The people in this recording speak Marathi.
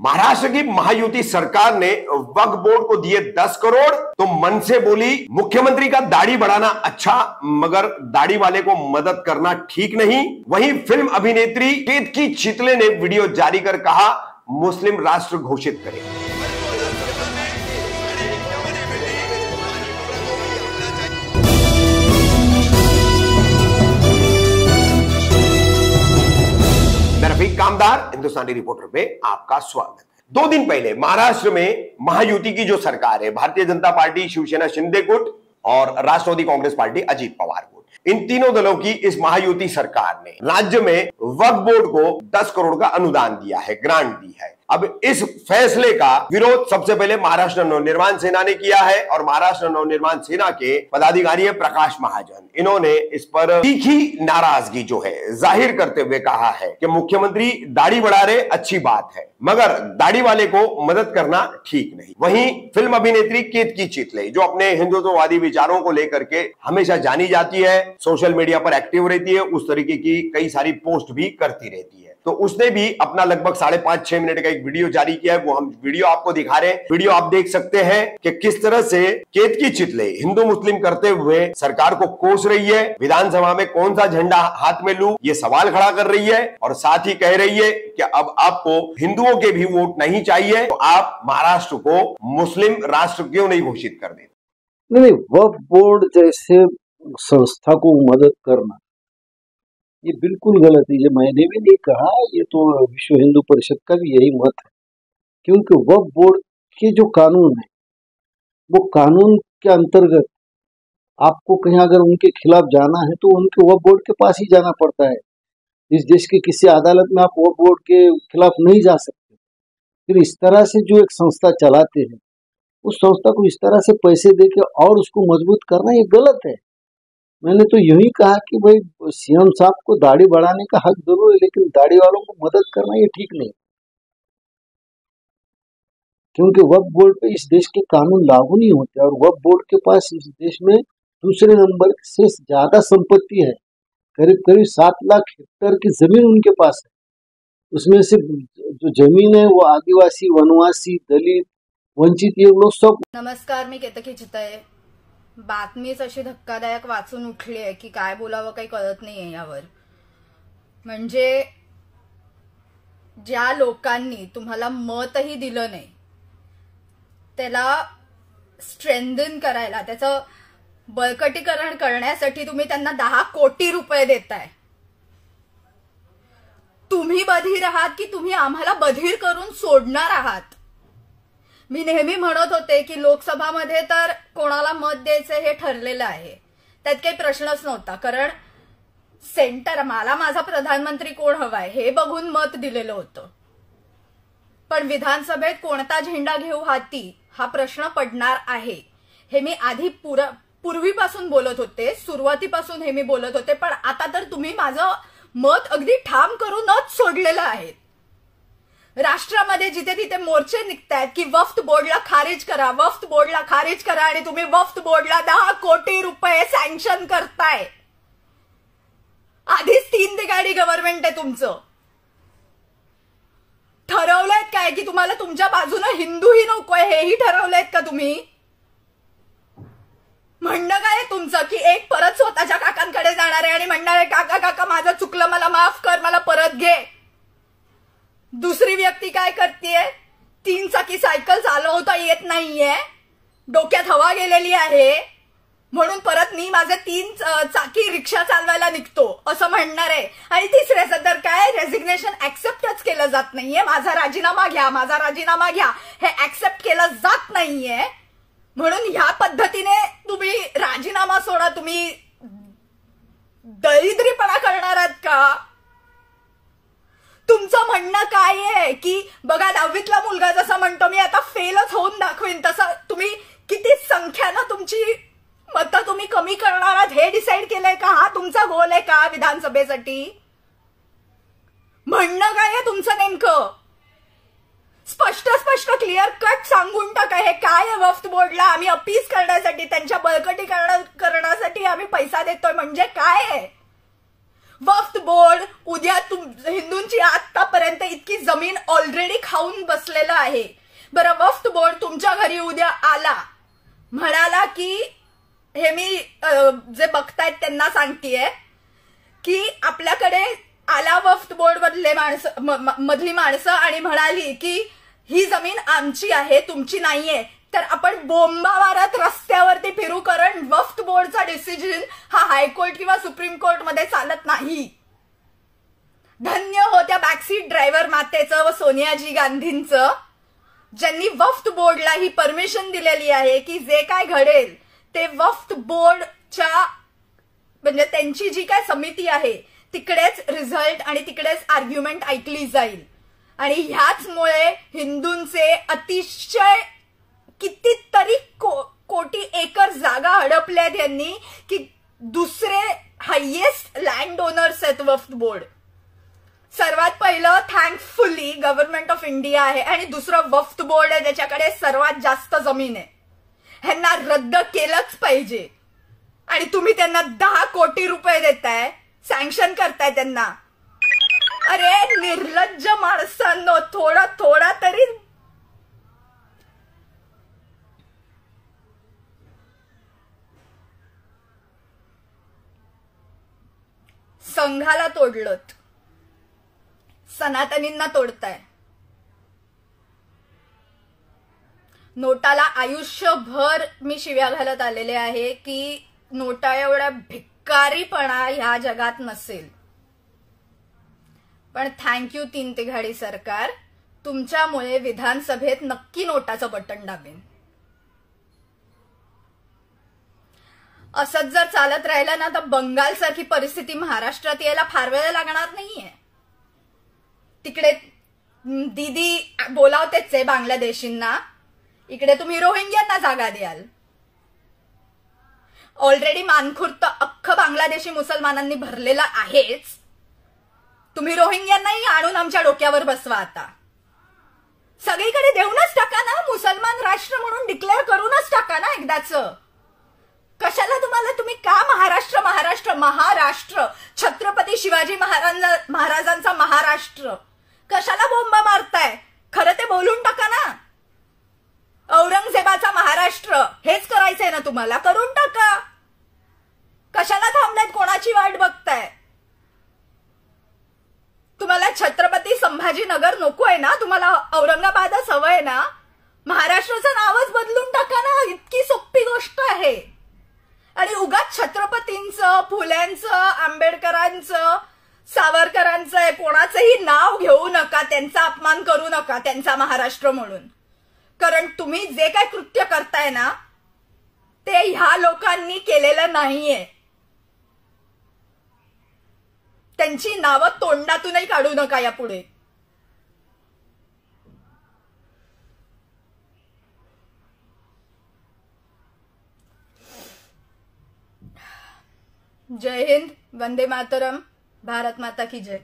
महाराष्ट्र की महायुति सरकार ने वक्फ बोर्ड को दिए 10 करोड़ तो मन से बोली मुख्यमंत्री का दाढ़ी बढ़ाना अच्छा मगर दाढ़ी वाले को मदद करना ठीक नहीं। वहीं फिल्म अभिनेत्री केतकी चितले ने वीडियो जारी कर कहा मुस्लिम राष्ट्र घोषित करें। रफीक कामदार हिंदुस्तानी रिपोर्टर में आपका स्वागत है। 2 दिन पहले महाराष्ट्र में महायुति की जो सरकार है, भारतीय जनता पार्टी, शिवसेना शिंदे गुट और राष्ट्रवादी कांग्रेस पार्टी अजीत पवार गुट, इन तीनों दलों की इस महायुति सरकार ने राज्य में वक्फ बोर्ड को 10 करोड़ का अनुदान दिया है, ग्रांट दी है। अब इस फैसले का विरोध सबसे पहले महाराष्ट्र नवनिर्माण सेना ने किया है और महाराष्ट्र नवनिर्माण सेना के पदाधिकारी है प्रकाश महाजन। इन्होंने इस पर तीखी नाराजगी जो है जाहिर करते हुए कहा है कि मुख्यमंत्री दाढ़ी बढ़ा रहे, अच्छी बात है, मगर दाढ़ी वाले को मदद करना ठीक नहीं। वहीं फिल्म अभिनेत्री केतकी चितले जो अपने हिंदुत्ववादी विचारों को लेकर के हमेशा जानी जाती है, सोशल मीडिया पर एक्टिव रहती है, उस तरीके की कई सारी पोस्ट भी करती रहती है, तो उसने भी अपना लगभग 5.5-6 मिनट का एक वीडियो जारी किया है। वो हम वीडियो आपको दिखा रहे हैं। वीडियो आप देख सकते हैं कि किस तरह से केतकी चितले हिंदू मुस्लिम करते हुए सरकार को कोस रही है, विधानसभा में कौन सा झंडा हाथ में लूं ये सवाल खड़ा कर रही है और साथ ही कह रही है कि अब आपको हिंदुओं के भी वोट नहीं चाहिए तो आप महाराष्ट्र को मुस्लिम राष्ट्र क्यों नहीं घोषित कर देते। नहीं, वक्फ बोर्ड जैसे संस्था को मदद करना ये बिल्कुल गलत है। ये मैंने भी नहीं कहा, ये तो विश्व हिंदू परिषद का भी यही मत है, क्योंकि वक्फ बोर्ड के जो कानून है वो कानून के अंतर्गत आपको कहीं अगर उनके खिलाफ जाना है तो उनके वक्फ बोर्ड के पास ही जाना पड़ता है। इस देश के किसी अदालत में आप वक्फ बोर्ड के खिलाफ नहीं जा सकते। फिर इस तरह से जो एक संस्था चलाते हैं उस संस्था को इस तरह से पैसे देके और उसको मजबूत करना ये गलत है। मैंने तो यही कहा कि भाई सीएम साहब को दाढ़ी बढ़ाने का हक जरूर है, लेकिन दाढ़ी वालों को मदद करना ये ठीक नहीं, क्योंकि वक्फ बोर्ड पे इस देश के कानून लागू नहीं होते और वक्फ बोर्ड के पास इस देश में दूसरे नंबर से ज्यादा संपत्ति है। करीब करीब 7 लाख हेक्टेयर की जमीन उनके पास है। उसमें से जो जमीन है वो आदिवासी, वनवासी, दलित, वंचित ये लोग सब। नमस्कार, मी केतकी चितले। बातमीच अशी धक्कादायक वाचून उठली आहे की काय बोलावं काही कळत नाहीये यावर। म्हणजे ज्या लोकांनी तुम्हाला मतही दिलं नाही त्याला स्ट्रेंथन करायला, त्याचं बळकटीकरण करण्यासाठी तुम्ही त्यांना 10 कोटी रुपये देताय। तुम्ही बधीर आहात की तुम्ही आम्हाला बधीर करून सोडणार आहात? मी नेहमी म्हणत होते की लोकसभामध्ये तर कोणाला मत द्यायचं हे ठरलेलं आहे, त्यात काही प्रश्नच नव्हता, कारण सेंटर मला माझा प्रधानमंत्री कोण हवाय हे बघून मत दिलेलं होतं। पण विधानसभेत कोणता झेंडा घेऊ हाती हा प्रश्न पडणार आहे हे मी आधी पूर्वीपासून बोलत होते, सुरुवातीपासून हे मी बोलत होते, पण आता तर तुम्ही माझं मत अगदी ठाम करूनच सोडलेलं आहे। राष्ट्रामध्ये जिथे तिथे मोर्चे निघतायत की वक्फ बोर्डला खारिज करा, वक्फ बोर्डला खारिज करा, आणि तुम्ही वक्फ बोर्डला 10 कोटी रुपये सँक्शन करताय। आधीच 3 तिगाडी गव्हर्नमेंट आहे तुमचं। ठरवलंय काय की तुम्हाला तुमच्या बाजूने हिंदूही नकोय हेही ठरवलंय का तुम्ही? म्हणणं काय तुमचं की एक परत स्वतःच्या काकांकडे जाणार आहे आणि म्हणणार आहे काका काका माझं चुकलं, मला माफ कर, मला परत घे। दुसरी व्यक्ती काय करतेय, 3 चाकी सायकल चालवता येत नाहीये, डोक्यात हवा गेलेली आहे म्हणून परत मी माझे 3 चाकी रिक्षा चालवायला निघतो असं म्हणणार आहे। आणि तिसऱ्याचं तर काय, रेजिग्नेशन ऍक्सेप्टच केलं जात नाहीये, माझा राजीनामा घ्या, माझा राजीनामा घ्या, हे ऍक्सेप्ट केलं जात नाहीये म्हणून ह्या पद्धतीने तुम्ही राजीनामा सोडा, तुम्ही दरिद्रीपणा करणार आहात का? तुमचं म्हणणं काय आहे की बघा 10वीतला मुलगा जसा म्हणतो मी आता फेलच होऊन दाखवीन, तसं तुम्ही किती संख्यानं तुमची मतं तुम्ही कमी करणार आहात हे डिसाईड केलंय का? हा तुमचा गोल आहे का विधानसभेसाठी? म्हणणं काय आहे तुमचं नेमकं? स्पष्ट क्लिअर कट सांगून टाका हे काय आहे। वक्फ बोर्डला आम्ही अपील करण्यासाठी, त्यांच्या बळकटीकरण करण्यासाठी आम्ही पैसा देतोय म्हणजे काय आहे? वक्फ बोर्ड उद्या हिंदूंची आतापर्यंत इतकी की जमीन ऑलरेडी खाऊन बसलेलं आहे. बरं, वक्फ बोर्ड तुमच्या घरी उद्या आला, म्हणाला की, हे मी जे बघतायत त्यांना सांगतेय की आपल्याकडे आला वक्फ बोर्ड मधली माणसं आणि म्हणाली की ही जमीन आमची आहे, तुमची नाहीये, तर आपण बोंबा मारत रस्त्यावरती फिरू, कारण वक्फ बोर्डचा डिसिजन हा हायकोर्ट किंवा सुप्रीम कोर्ट मध्ये चालत नाही. धन्य हो त्या बॅकसीट ड्रायव्हर मातेचं व सोनियाजी गांधींचं, ज्यांनी वक्फ बोर्डला ही परमिशन दिलेली आहे की जे काय घडेल ते वक्फ बोर्डच्या म्हणजे त्यांची जी काय समिती आहे तिकडेच रिझल्ट आणि तिकडेच आर्ग्युमेंट ऐकली जाईल. आणि ह्याचमुळे हिंदूंचे अतिशय कितीतरी कोटी एकर जागा हडपल्यात यांनी, की दुसरे हायेस्ट लँड ओनर्स आहेत वक्फ बोर्ड. सर्वात पहिलं थँकफुली गव्हर्नमेंट ऑफ इंडिया आहे आणि दुसरं वक्फ बोर्ड आहे ज्याच्याकडे सर्वात जास्त जमीन आहे. ह्यांना रद्द केलंच पाहिजे. आणि तुम्ही त्यांना 10 कोटी रुपये देताय, सँक्शन करताय त्यांना. अरे निर्लज्ज माणसांनो, थोडा तरी संघाला तोडलत, सनातनींना तोडताय. नोटाला आयुष्यभर मी शिव्या घालत आलेले आहे की नोटा एवढा भिकारीपणा ह्या जगात नसेल. पण थँक्यू 3 तिघाडी सरकार, तुमच्यामुळे विधानसभेत नक्की नोटाचं बटन दाबेन. असंच जर चालत राहिलं ना तर बंगालसारखी परिस्थिती महाराष्ट्रात यायला फार वेळ लागणार नाहीये. तिकडे दीदी बोलावतेच आहे बांगलादेशींना, इकडे तुम्ही रोहिंग्यांना जागा द्याल. ऑलरेडी मानखुर्द अख्खं बांगलादेशी मुसलमानांनी भरलेला आहेच, तुम्ही रोहिंग्यांनाही आणून आमच्या डोक्यावर बसवा. आता सगळीकडे देऊनच टाका ना, मुसलमान राष्ट्र म्हणून डिक्लेअर करूनच टाका ना एकदाच. कशाला तुम्ही का महाराष्ट्र छत्रपती शिवाजी महाराजांचा महाराष्ट्र कशाला बोंबा मारताय? खरं ते बोलून टाका ना. औरंगजेबाचा महाराष्ट्र हेच करायचंय ना तुम्हाला, करून टाका. कशाला थांबलात, कोणाची वाट बघताय? तुम्हाला छत्रपती संभाजीनगर नकोय ना, तुम्हाला औरंगाबादच हवंय ना, महाराष्ट्राचं नावच बदलून टाका ना. इतकी सोपी गोष्ट आहे. आणि उगाच छत्रपतींचं, फुल्यांचं, आंबेडकरांचं, सावरकरांचं कोणाचंही नाव घेऊ नका, त्यांचा अपमान करू नका त्यांचा महाराष्ट्र म्हणून. कारण तुम्ही जे काय कृत्य करताय ना ते ह्या लोकांनी केलेलं नाहीये. त्यांची नावं तोंडातूनही काढू नका यापुढे. जय हिंद, वंदे मातरम, भारत माता की जय.